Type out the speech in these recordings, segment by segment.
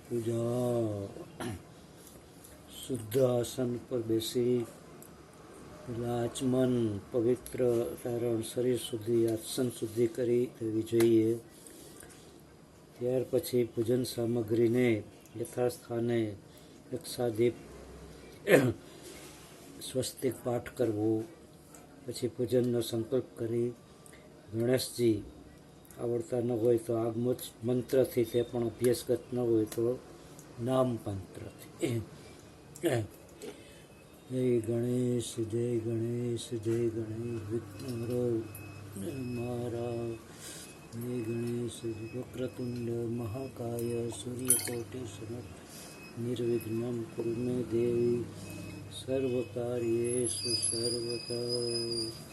પૂજા શુદ્ધ આસન પર બેસી પેલા આચમન પવિત્ર ધારણ શરીર સુધી આસન સુધી કરી દેવી જોઈએ. ત્યાર પછી પૂજન સામગ્રીને યથાસ્થાને રક્ષાદીપ સ્વસ્તિક પાઠ કરવું. પછી પૂજનનો સંકલ્પ કરી ગણેશજી આવડતા ન હોય તો આગમુત મંત્રથી, તે પણ અભ્યાસગત ન હોય તો નામ મંત્રથી જય ગણેશ જય ગણેશ જય ગણેશ વિઘ્નહરો મારા જય ગણેશ વક્રતુંડ મહાકાય સૂર્યકોટિ સમર્થ નિર્વિઘ્નમ કુરુ મે દેવી સર્વકાર્યેષુ સર્વદા.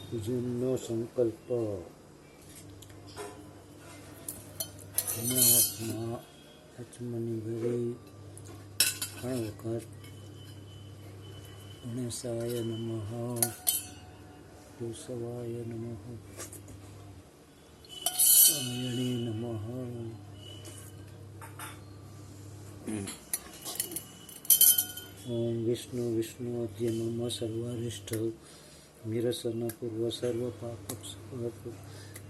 પૂજનનો સંકલ્પ હાથમાં આચમની ભરી 3 વખત ગણેશાય નમઃ, કેશવાય નમઃ, આયણે નમઃ, ઓમ વિષ્ણુ વિષ્ણુઅદ્ય મમ સર્વારિષ્ઠ નિરસન પૂર્વ સર્વ પાપ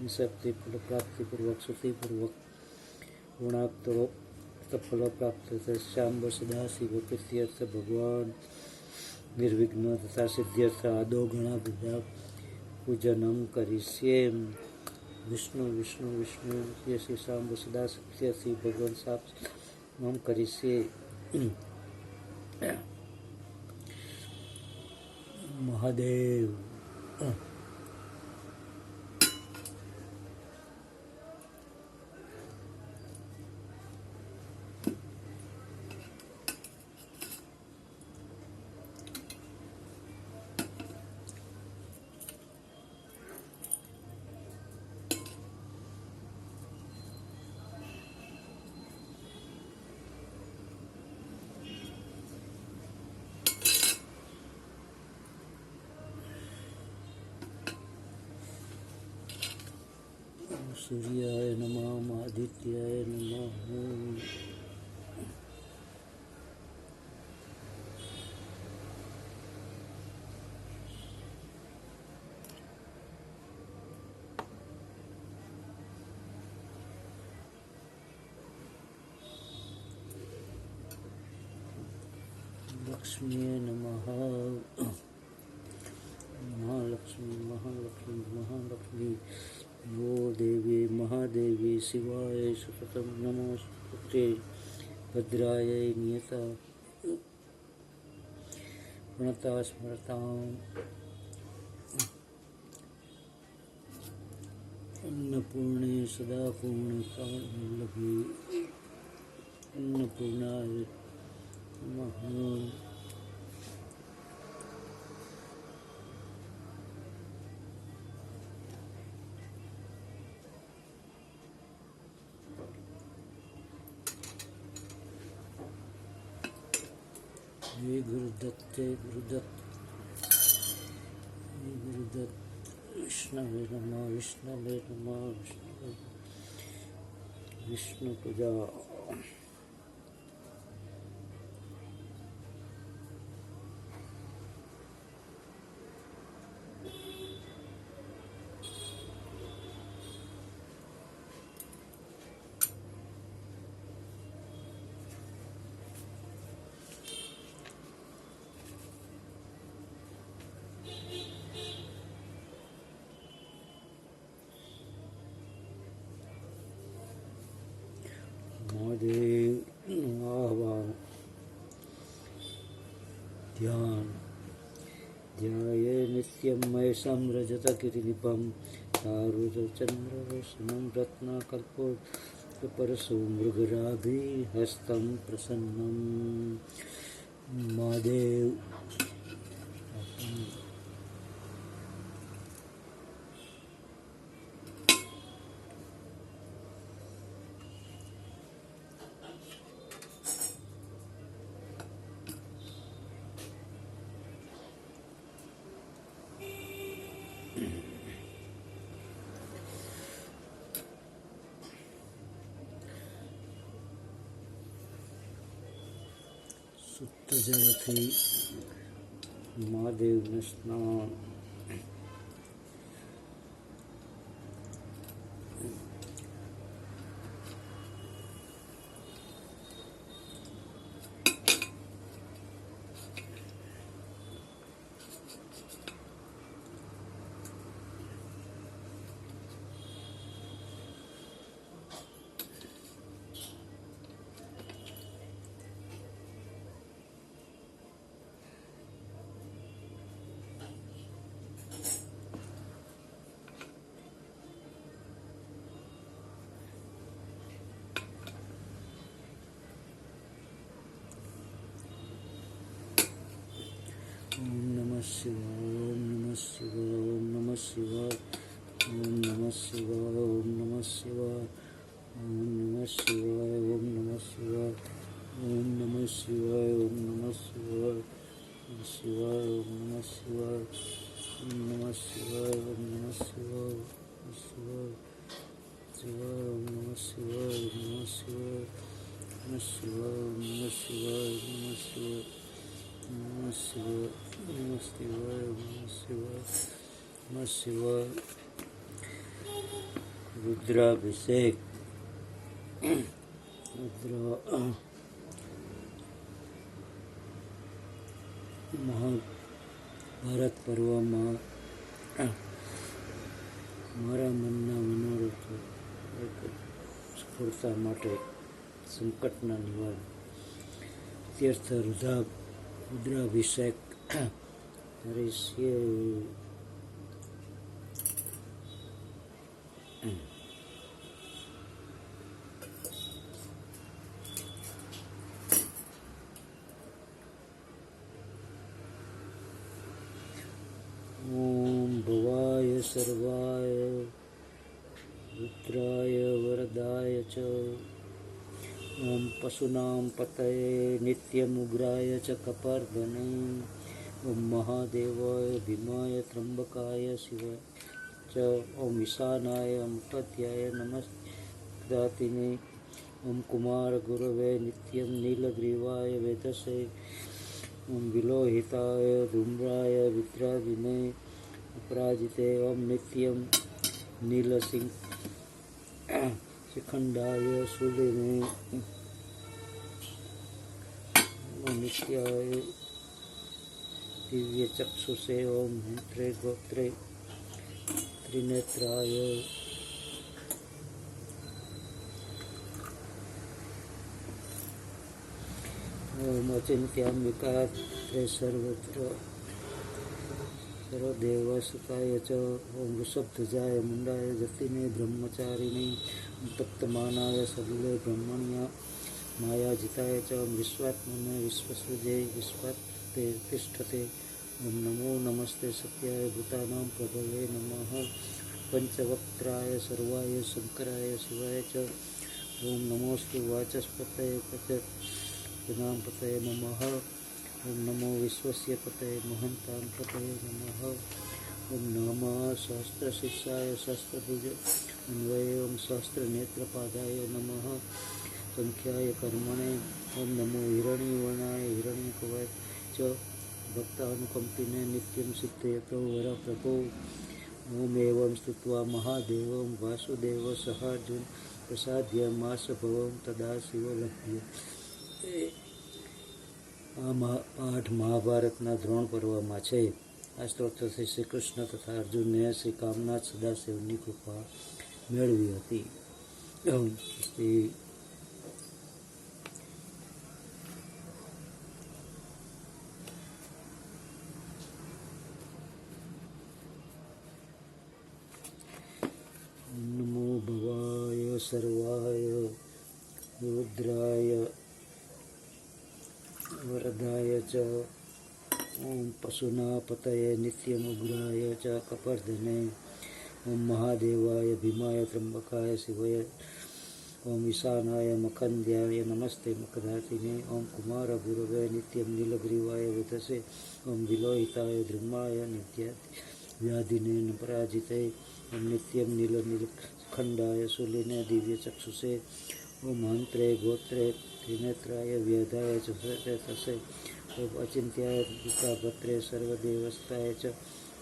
નિશક્તિ ફલ પ્રાપ્તિપૂર્વક સુતિપૂર્વક ગુણાક્તો ફલ પ્રાપ્ત શ્યામ સદાશિવ કીર્ત્યર્થ ભગવાન નિર્વિઘ્ન તથા સિદ્ધ્યર્થ આદો ઘણા બધા પૂજનમ કરીશ્યે. વિષ્ણુ વિષ્ણુ વિષ્ણુ શ્રી શાંબ સદા સત્યથી ભગવાન સાપ નમ કરીશ્યે. મહાદેવ સૂર્યાય નમઃ આદિત્યાય નમઃ. લક્ષ્મીય નમઃ. મહાલક્ષ્મી મહાલક્ષ્મી મહાલક્ષ્મી યો દેવી મહાદેવી શિવાય સતતમ નમોસ્તુતે. ભદ્રાય નિયતા ગણતા સ્મરતામ અન્નપૂર્ણે સદા પૂર્ણ કાળવલ્લભી અન્નપૂર્ણાય નમઃ. જય ગુરુદત્ત જય ગુરુદત્ત જય ગુરુદત્ત. વિષ્ણવે નમઃ વિષ્ણવે નમઃ વિષ્ણવે. વિષ્ણુ પૂજા મહાદેવ આહવાન. ધ્યાન ધ્યાયે નિત્યમ મહેશમ રજત કિરીટમ ચારુચંદ્રસુમં રત્નાકલ્પો પરશુ મૃગરાભી હસ્તમ પ્રસન્નમ. મહાદેવ શુદ્ધ જળથી મહાદેવને સ્નાન. ઓમ નમઃ શિવાય, ઓમ નમઃ શિવાય, ઓમ નમઃ શિવાય, ઓમ નમઃ શિવાય, ઓમ નમઃ શિવાય, ઓમ નમઃ શિવાય, ઓમ નમઃ શિવાય, ઓમ નમઃ શિવાય, ઓમ નમઃ શિવાય, શિવાય, ઓમ નમઃ શિવાય, ઓમ નમઃ શિવાય, ઓમ નમઃ શિવાય, શિવાય, શિવાય, ઓમ નમઃ શિવાય, ઓમ નમઃ શિવાય, નમઃ શિવાય, ઓમ નમઃ શિવાય, નમઃ શિવાય, નમઃ શિવાય, નમઃ શિવાય, નમઃ શિવાય, નમઃ શિવાય. રુદ્રાભિષેક. મહાભારત પર્વમાં મારા મનના મનોરથો સફળતા માટે સંકટના નિવારણ તીર્થ રુદ્રાભિષેક કરીએ. ઓમ ભવાય સર્વાય રુદ્રાય વરદાય ચ ઓમ પશુનામ પતયે નિત્યમુગ્રાય ચ કપર્દને ઓમ મહાદેવાય ભીમાય ત્રંબકાય શિવાય ચ ઓમ ઈશાનાય મુખદ્યાય નમસ્કાતિને ઓમ કુમાર ગુરવે નિત્યમ નીલગ્રીવાય વેદસે ઓમ વિલોહિતાય ધૂમ્રાય વિદ્રાદિને અપરાજિતે ઓમ નિત્યમ નીલસિંહ શિખંડાય શૂલિને નિત્યાય દિવ્ય ચક્ષુષે ઓમ મંત્રે ગોત્રે ત્રિનેત્રાય ઓમ અચિંત્યામ્બિકાત્રે સર્વત્ર સર્વદેવસુતાય ચ ઓમ વૃષભધ્વજાય મુંડાય જતિને બ્રહ્મચારિણે તપ્તમાનાય સબલે બ્રહ્મણ્યા માયાજિતાય ચ ઓમ વિશ્વાત્મને વિશ્વસૃજે વિશ્વાત્તે તિષ્ઠતે ઓમ નમો નમસ્તે સત્યાય ભૂતાનાં પ્રભવે નમઃ પંચવક્ત્રાય સર્વાય શંકરાય શિવાય ચ ઓમ નમોસ્તુ વાચસ્પતયે પતયે પતયે નમઃ ઓમ નમો વિશ્વસ્ય પતયે મહંતાન પતયે નમઃ ઓમ નમઃ સહસ્રશીર્ષાય સહસ્રભુજ અન્વયે ઓમ સહસ્રનેત્રપાદાય નમઃ સંખ્યાય કર્મણે ઓમ નમો હિરણ્યવર્ણાય હિરણ્યકવાય ચ ભક્તાનુકંપિને નિત્યમ સિદ્ધયતો વરપ્રભો ઓમ એવં સ્તુત્વા મહાદેવં વાસુદેવ સહાર્જુન પ્રસાદ્ય માસ ભવં તદા શિવ લભ્ય. આ પાઠ મહાભારતના દ્રોણ પર્વમાં છે. આ સ્તોત્રથી શ્રી કૃષ્ણ તથા અર્જુનને શ્રી કામનાથ સદાશિવની કૃપા મેળવી હતી. શ્રી નમો ભવાય સર્વાય રુદ્રાય વરદાય ચ ઓમ પશુના પતયે નિત્યમુગ્રાય ચ કપર્દને ઓમ મહાદેવાય ભીમાય ત્રંબકાય શિવાય ઓમ ઈશાનાય મખંદ્યાય નમસ્તે મકધાતિને ઓમ કુમાર ગુરવે નિત્યમ નીલગ્રીવાય વેદસે ઓમ વિલોહિતાય ધ્રુમાય વ્યાધિને પરાજિતે ઓમ નિત્યમ નીલખંડાય શૂલિને દિવ્ય ચક્ષુષે ઓમ મંત્રે ગોત્રે त्रिनेत्राय व्यधाय च तस्य ओम अचिंत्याय भद्रे सर्वदेवस्ताय च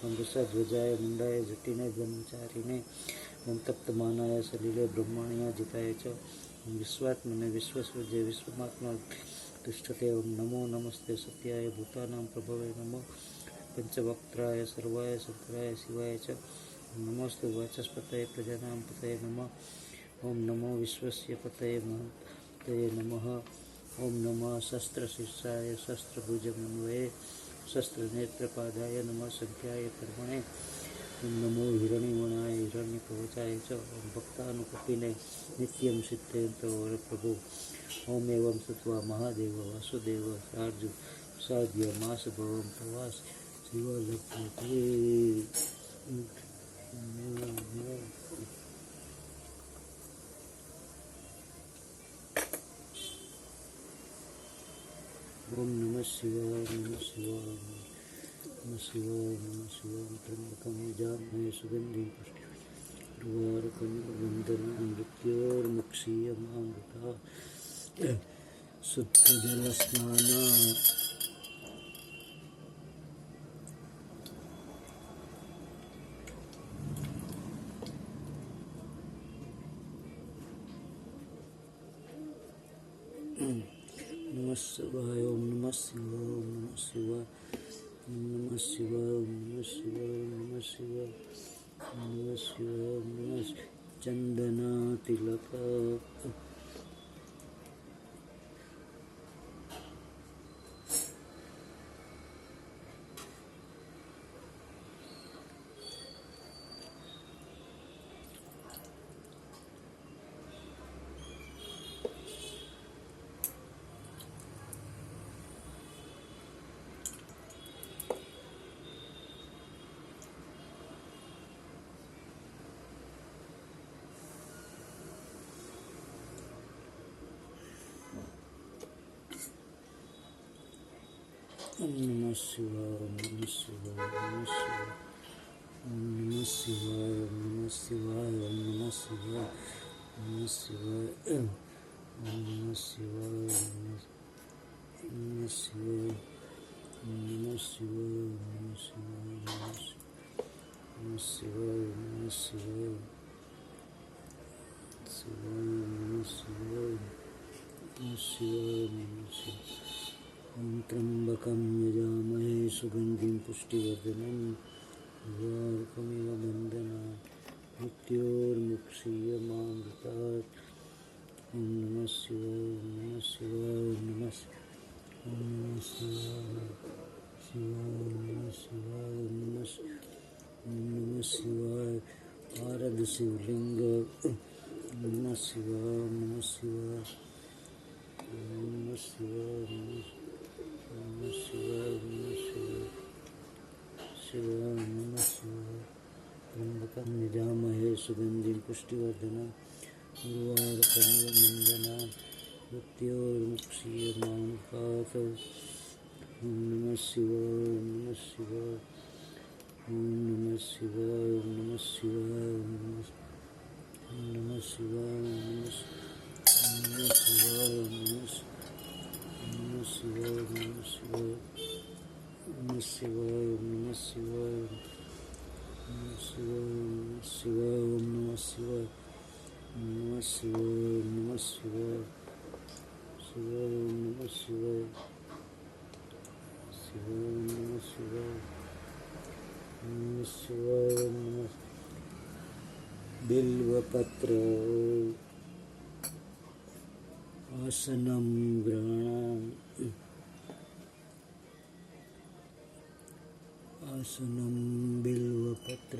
ओम वृषध्वजाय मुंडाय जटिने ब्रह्मचारिणे ओम तप्तमानाय सलिले ब्रह्मण्याजिताय च ओम विश्वात्मने विश्वसृजे विश्वमात्मा तिष्ठते ओम नमो नमस्ते सत्याय भूतानां प्रभवे नमो पंचवक्त्राय सर्वाय शंकराय शिवाय च नमोस्तु वाचस्पतये प्रजानां पतये नमः ओम नमो विश्वस्य पतये महतये नमः ओम नमः शस्त्रशीर्षाय शस्त्रभुजमन्वये शस्त्रनेत्रपादाय नमः संख्याय कर्मणे ओम नमो हिरण्यवर्णाय हिरण्यकवचाय च ओम भक्तानुकपिने नित्यं सिद्धयन्तो प्रभु ओम एवं सत्वा महादेव वासुदेव सार्जु साध्य मास भवं प्रवास शिवलभ्यते ओम नमः शिवाय नमः शिवाय नमः शिवाय नमः शिवाय त्र्यंबकं यजामहे सुगन्धिं पुष्टिवर्धनम् मृत्योर्मुक्षीयमामृता शुद्धजलस्नाना नमः शिवाय ओम नमः शिवाय ओम नमः शिवाय ओम नमः शिवाय ओम नमः शिवाय ओम नमः शिवाय ओम नमः शिवाय ओम नमः चंदना तिलक ओम नमः शिवाय ओम नमः शिवाय ओम नमः शिवाय ओम नमः शिवाय ओम नमः शिवाय ओम नमः शिवाय ओम नमः शिवाय ओम नमः शिवाय ओम नमः शिवाय ओम नमः शिवाय ओम नमः शिवाय शिवाय ओम नमः शिवाय नमः शिवाय नमः शिवाय ओम त्र्यंबकं यजामहे सुगन्धिं पुष्टिवर्धनम् उर्वारुकमिव बन्धनान् मृत्योर्मुक्षीयमामृतात् ओम नमः शिवाय ओम नमः शिवाय ओम नमः शिवाय ओम नमः शिवाय ओम नमः शिवाय पारद शिवलिंग ओम नमः शिवाय ओम नमः शिवाय ओम नमः शिवाय नमः शिवाय नमः शिवाय नमः शिवाय त्र्यंबकं यजामहे सुगन्धिं पुष्टिवर्धनम् उर्वारुकमिव बन्धनान् मृत्योर्मुक्षीयमामृतात् ओम नमः शिवाय ओम नमः शिवाय ओम नमः शिवाय ओम नमः शिवाय ओम नमः शिवाय ओम नमः शिवाय ओम नमः शिवाय ओम नमः शिवाय नमः शिवाय ओम नमः शिवाय नमः शिवाय ओम नमः शिवाय नमः शिवाय नमः शिवाय शिवाय ओम नमः शिवाय शिवाय ओम नमः शिवाय नमः शिवाय ओम नमः बिल्वपत्र आसनं गृह्णामि आसनं बिल्वपत्र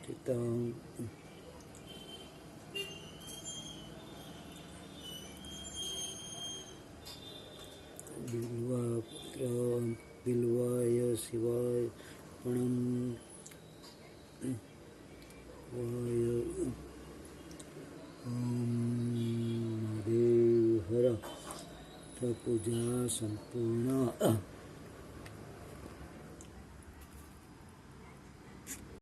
चितां बिल्वाय शिवाय वाय ओम महादेव हर पूजा संपूर्ण